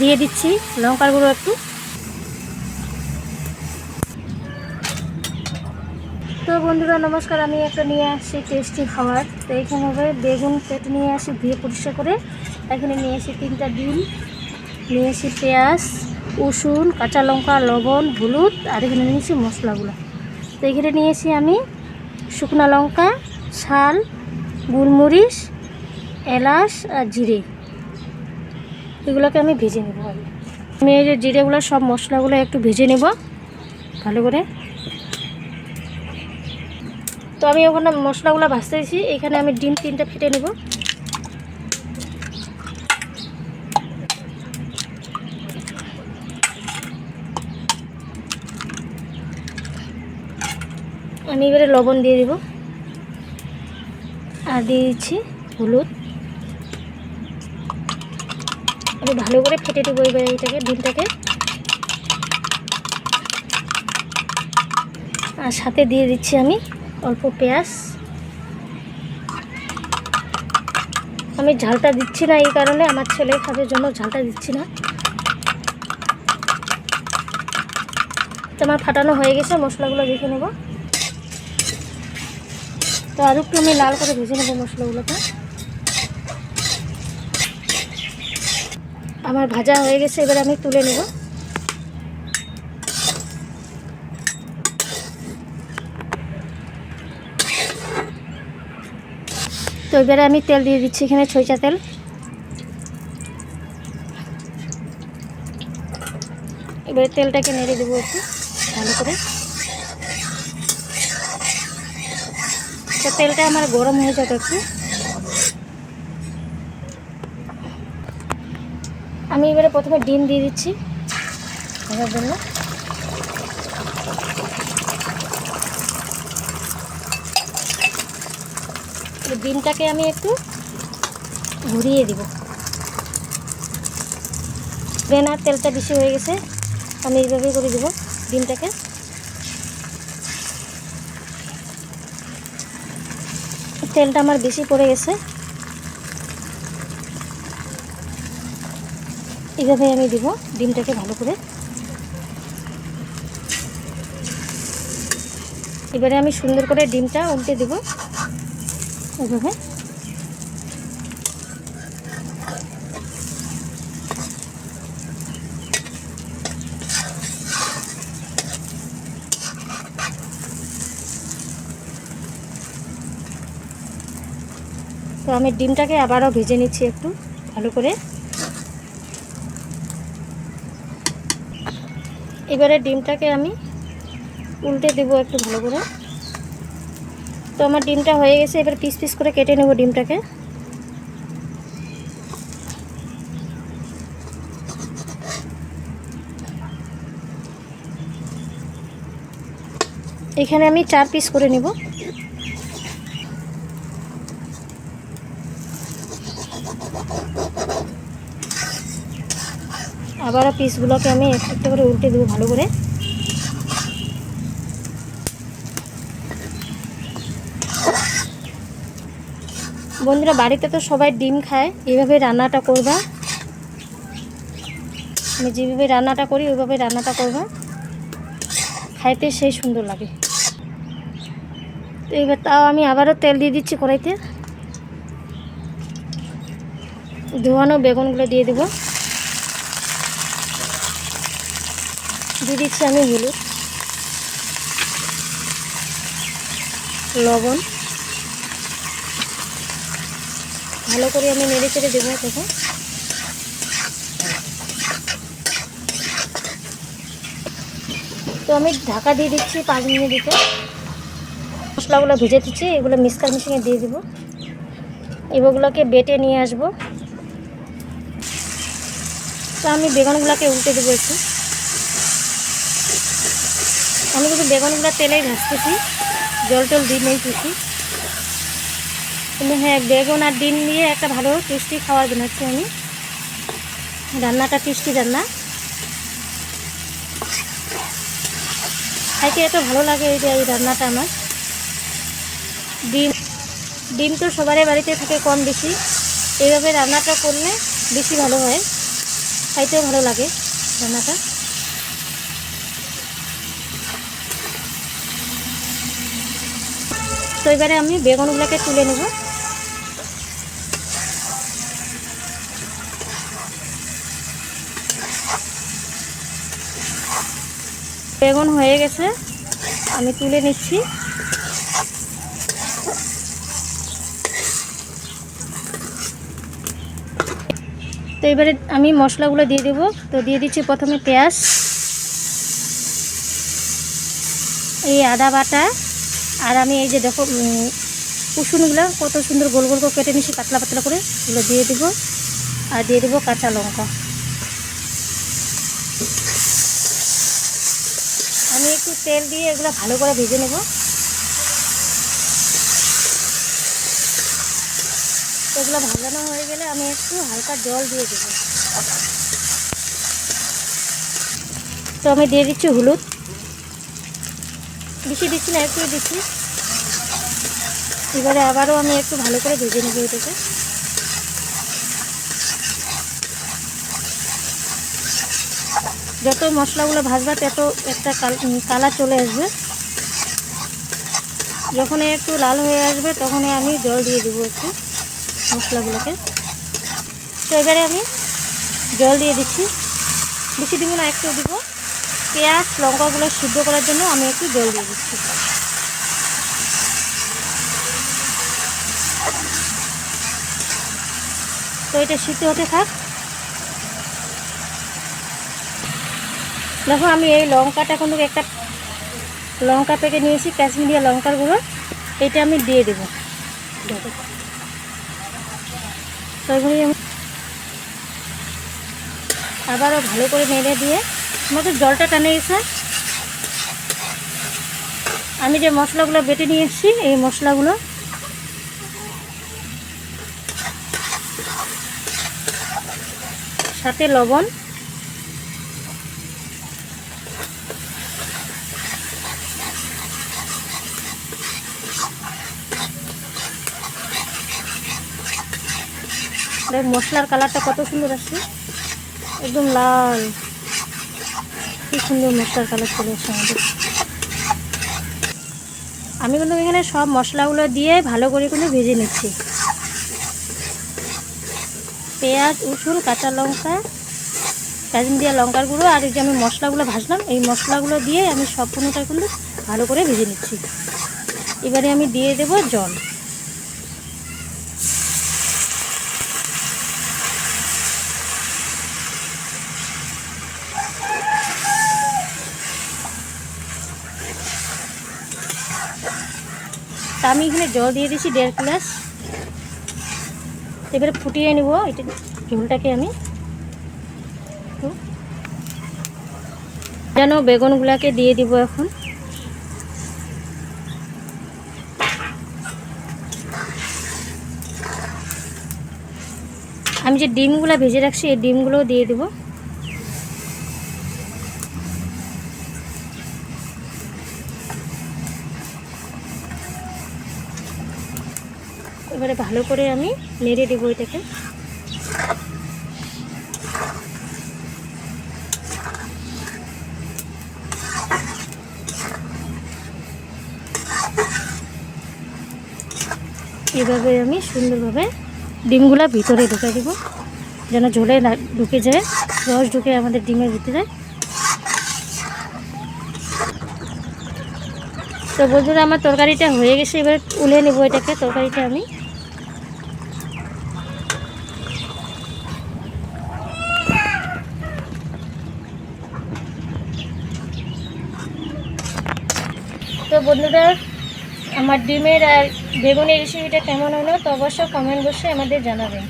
দিয়ে দিচ্ছি লঙ্কার গুঁড়ো একটু। তো বন্ধুরা নমস্কার, আমি একটা নিয়ে আসছি টেস্টি খাবার। তো এখানে হবে বেগুন কেটে নিয়ে আসি ধুয়ে পরিষ্কার করে। এখানে নিয়ে আসি 3টা ডিম, নিয়ে আসি পেঁয়াজ, রসুন, কাঁচা লঙ্কা, লবণ, হলুদ, আর এখানে নিয়েছি মশলাগুলো। তো এখানে নিয়েছি আমি শুকনো লঙ্কা, শাল, গোলমরিচ, এলাচ আর জিরে। এগুলোকে আমি ভেজে নেব। আমি এই যে জিরেগুলো সব মশলাগুলো একটু ভেজে নেব ভালো করে। তো আমি ওখানে মশলাগুলো ভাজতে দিয়েছি। এখানে আমি ডিম 3টা ফেটে নেব। আমি এবারে লবণ দিয়ে দেব আর দিয়ে দিচ্ছি হলুদ। আমি ভালো করে ফেটে দেবো এবারে এটাকে, ডিমটাকে। আর সাথে দিয়ে দিচ্ছি আমি অল্প পেঁয়াজ। আমি ঝালটা দিচ্ছি না এই কারণে, আমার ছেলে খাবার জন্য ঝালটা দিচ্ছি না। তো আমার ফাটানো হয়ে গেছে, মশলাগুলো দেখে নেব। তো আর একটু আমি লাল করে ভেজে নেব মশলাগুলোকে। আমার ভাজা হয়ে গেছে, এবার আমি তুলে নেব। তো এবারে আমি তেল দিয়ে দিচ্ছি, এখানে সরিষা তেল। এবারে তেলটাকে নেড়ে দেবো একটু ভালো করে। তো তেলটা আমার গরম হয়ে যাবে একটু। আমি এবারে প্রথমে ডিম দিয়ে দিচ্ছি ভাজার জন্য। ডিমটাকে আমি একটু ঘুরিয়ে দিব। আর তেলটা বেশি হয়ে গেছে, আমি এইভাবে করে দেবো ডিমটাকে। তেলটা আমার বেশি পড়ে গেছে, এইভাবে আমি দিব ডিমটাকে ভালো করে। এবারে আমি সুন্দর করে ডিমটা উল্টে দেব এইভাবে। তো আমি ডিমটাকে আবারও ভেজে নিচ্ছি একটু ভালো করে। এবারে ডিমটাকে আমি উল্টে দেব একটু ভালো করে। তো আমার ডিমটা হয়ে গেছে, এবার পিস পিস করে কেটে নেব ডিমটাকে। এখানে আমি 4 পিস করে নেব। আবারও পিসগুলোকে আমি একটা করে উল্টে দেবো ভালো করে। বন্ধুরা বাড়িতে তো সবাই ডিম খায়, এইভাবে রান্নাটা করবা। আমি যেভাবে রান্নাটা করি ওইভাবে রান্নাটা করবা, খাইতে সেই সুন্দর লাগে। তো এবার তাও আমি আবারও তেল দিয়ে দিচ্ছি কড়াইতে। ধোয়ানো বেগুনগুলো দিয়ে দেবো। দিয়ে দিচ্ছি আমি হলুদ, লবণ। ভালো করে আমি নেড়ে চেড়ে দেবো তখন। তো আমি ঢাকা দিয়ে দিচ্ছি 5 মিনিট দিতে। মশলাগুলো ভেজে দিচ্ছি, এগুলো মিক্সার মেশিনে দিয়ে দেবো। এগুলোকে বেটে নিয়ে আসবো। তো আমি বেগুনগুলোকে উল্টে দেবো একটু। আমি কিন্তু বেগুনগুলো তেলেই ভাজতেছি, জল টল দিয়ে নেই কিছু। কিন্তু হ্যাঁ, বেগুন আর ডিম দিয়ে একটা ভালো টেস্টি খাবার বানাচ্ছি আমি। রান্নাটা টেস্টি রান্না, খাইতে এত ভালো লাগে এই রান্নাটা আমার। ডিম তো সবারই বাড়িতে থাকে কম বেশি, এইভাবে রান্নাটা করলে বেশি ভালো হয়। খাইতেও ভালো লাগে রান্নাটা। তো এবারে আমি বেগুনগুলোকে তুলে নেব। বেগুন হয়ে গেছে, আমি তুলে নিচ্ছি। তো এবারে আমি মশলাগুলো দিয়ে দেব। তো দিয়ে দিচ্ছি প্রথমে পেঁয়াজ, এই আদা বাটা, আর আমি এই যে দেখো কুসুনগুলো কত সুন্দর গোল গোল করে কেটে নিচ্ছি পাতলা পাতলা করে, এগুলো দিয়ে দেবো। আর দিয়ে দেবো কাঁচা লঙ্কা। আমি একটু তেল দিয়ে এগুলো ভালো করে ভেজে নেব। এগুলো ভাজানো হয়ে গেলে আমি একটু হালকা জল দিয়ে দেবো। তো আমি দিয়ে দিচ্ছি হলুদ, বেশি দিচ্ছি না, একটু দিচ্ছি। এবারে আবারও আমি একটু ভালো করে ভেজে নেব এটাকে। যত মশলাগুলো ভাজবা তত একটা কালার চলে আসবে। যখন একটু লাল হয়ে আসবে তখনই আমি জল দিয়ে দেবো একটু মশলাগুলোকে। তো এবারে আমি জল দিয়ে দিচ্ছি, বেশি দিব না, একটু দিব। পেঁয়াজ লঙ্কাগুলো সিদ্ধ করার জন্য আমি একটু জল দিয়ে দিচ্ছি। তো এটা সিদ্ধ হতে থাক। দেখো আমি এই লঙ্কাটা কিন্তু একটা লঙ্কা পেকে নিয়েছি, কাশ্মীরি লঙ্কার গুঁড়ো, এটা আমি দিয়ে দেবো। তো এগুলি আবারও ভালো করে নেড়ে দিয়ে আমাদের জলটা টানে গেছে। আমি যে মশলাগুলো বেটে নিয়ে এসেছি এই মশলাগুলো সাথে লবণ, মশলার কালারটা কত সুন্দর আসছে, একদম লাল, কি সুন্দর মশলার কালার চলে আসছে আমাদের। আমি কিন্তু এখানে সব মশলাগুলো দিয়ে ভালো করে কিন্তু ভেজে নিচ্ছি। পেঁয়াজ, রসুন, কাঁচা লঙ্কা, কাশ্মীরি লঙ্কার গুঁড়ো আর এই যে আমি মশলাগুলো ভাজলাম এই মশলাগুলো দিয়ে আমি সম্পূর্ণটা কিন্তু ভালো করে ভেজে নিচ্ছি। এবারে আমি দিয়ে দেব জল। তা আমি এখানে জল দিয়ে দিচ্ছি 1.5 গ্লাস। এবারে ফুটিয়ে নেব এটা ঝোলটাকে। আমি যেন বেগুনগুলোকে দিয়ে দিব এখন। আমি যে ডিমগুলো ভেজে রাখছি এই ডিমগুলোও দিয়ে দেব। এবারে ভালো করে আমি নেড়ে দেবো এটাকে। এভাবে আমি সুন্দরভাবে ডিমগুলো ভিতরে ঢুকে দেব যেন ঝোলে না ঢুকে যায়, রস ঢুকে আমাদের ডিমের ভিতরে। তো বন্ধুরা আমার তরকারিটা হয়ে গেছে, এবার উলে নেব এটাকে। তরকারিটা আমি তো বন্ধুরা আমার ডিমের আর বেগুনের রেসিপিটা কেমন হলো তো অবশ্যই কমেন্ট বক্সে আমাদের জানাবেন।